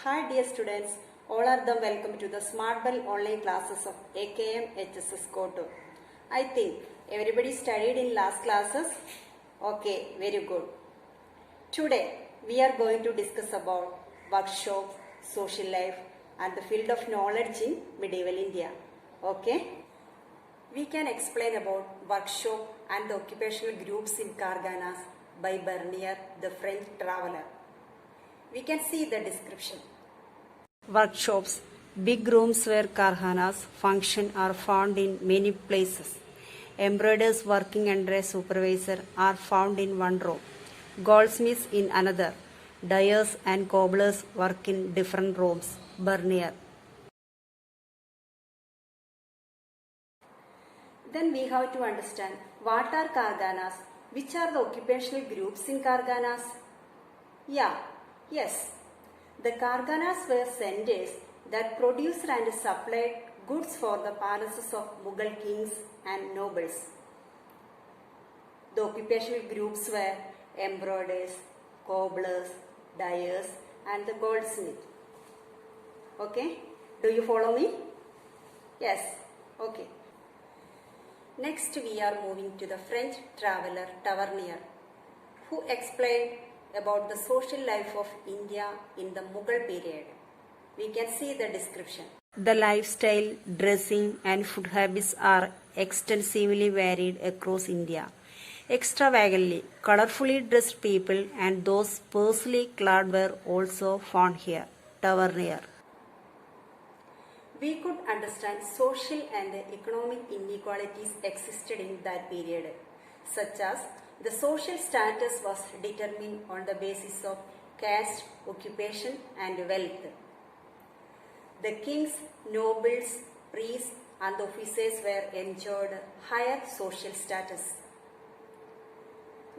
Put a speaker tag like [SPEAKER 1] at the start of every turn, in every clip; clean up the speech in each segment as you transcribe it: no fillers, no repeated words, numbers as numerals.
[SPEAKER 1] Hi dear students, all are them welcome to the Smart Bell online classes of AKM HSS Kotur. I think everybody studied in last classes. Okay, very good. Today we are going to discuss about workshop, social life and the field of knowledge in medieval India. Okay, we can explain about workshop and the occupational groups in Karganas by Bernier, the French traveler. We can see the description. Workshops, big rooms where karhanas function are found in many places. Embroiderers working under a supervisor are found in one room. Goldsmiths in another. Dyers and cobblers work in different rooms. Bernier. Then we have to understand what are karganas, which are the occupational groups in karganas. Yes, the karganas were centers that produced and supplied goods for the palaces of Mughal kings and nobles. The occupational groups were embroiderers, cobblers, dyers and the goldsmith. Okay, do you follow me? Yes, okay. Next we are moving to the French traveler Tavernier, who explained about the social life of India in the Mughal period. We can see the description. The lifestyle, dressing and food habits are extensively varied across India. Extravagantly, colorfully dressed people and those sparsely clad were also found here. Tavernier. We could understand social and economic inequalities existed in that period, such as the social status was determined on the basis of caste, occupation and wealth. The kings, nobles, priests and officers were enjoyed higher social status.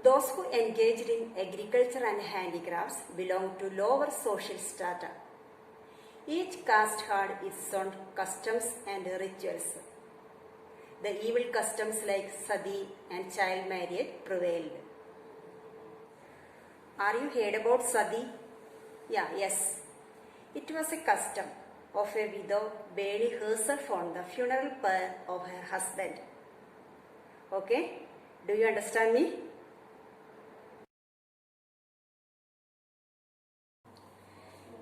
[SPEAKER 1] Those who engaged in agriculture and handicrafts belonged to lower social strata. Each caste had its own customs and rituals. The evil customs like sati and child marriage prevailed. Are you heard about sati? Yes. It was a custom of a widow burning herself on the funeral pyre of her husband. Okay? Do you understand me?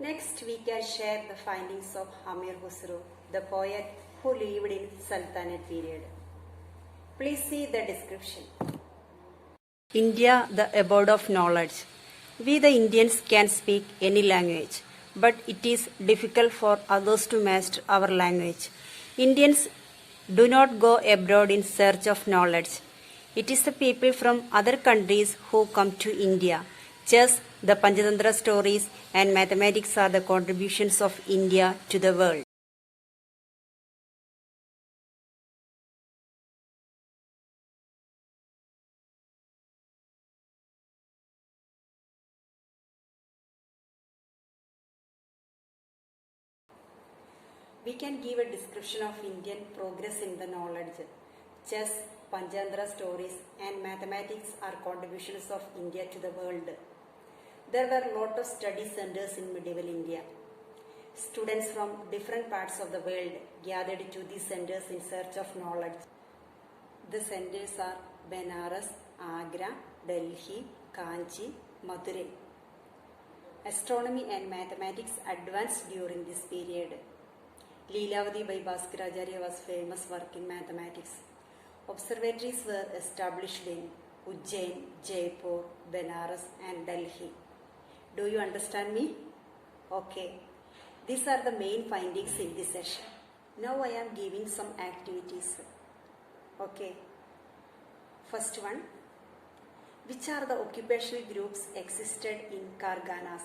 [SPEAKER 1] Next, we can share the findings of Amir Khusro, the poet who lived in Sultanate period. Please see the description. India, the abode of knowledge. We the Indians can speak any language, but it is difficult for others to master our language. Indians do not go abroad in search of knowledge. It is the people from other countries who come to India. Chess, the Panchatantra stories and mathematics are the contributions of India to the world. We can give a description of Indian progress in the knowledge. Chess, Panchatantra stories and mathematics are contributions of India to the world. There were a lot of study centers in medieval India. Students from different parts of the world gathered to these centers in search of knowledge. The centers are Benares, Agra, Delhi, Kanchi, Madurai. Astronomy and mathematics advanced during this period. Leelavati by Bhaskaracharya was famous work in mathematics. Observatories were established in Ujjain, Jaipur, Benares and Delhi. Do you understand me? Okay. These are the main findings in this session. Now I am giving some activities. Okay. First one. Which are the occupational groups existed in Karganas?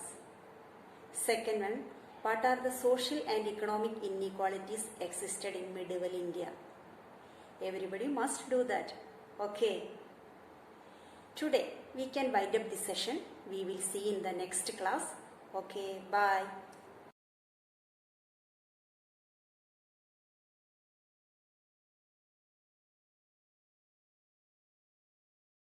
[SPEAKER 1] Second one. What are the social and economic inequalities existed in medieval India? Everybody must do that. Okay. Today we can wind up this session. We will see in the next class. Okay, bye.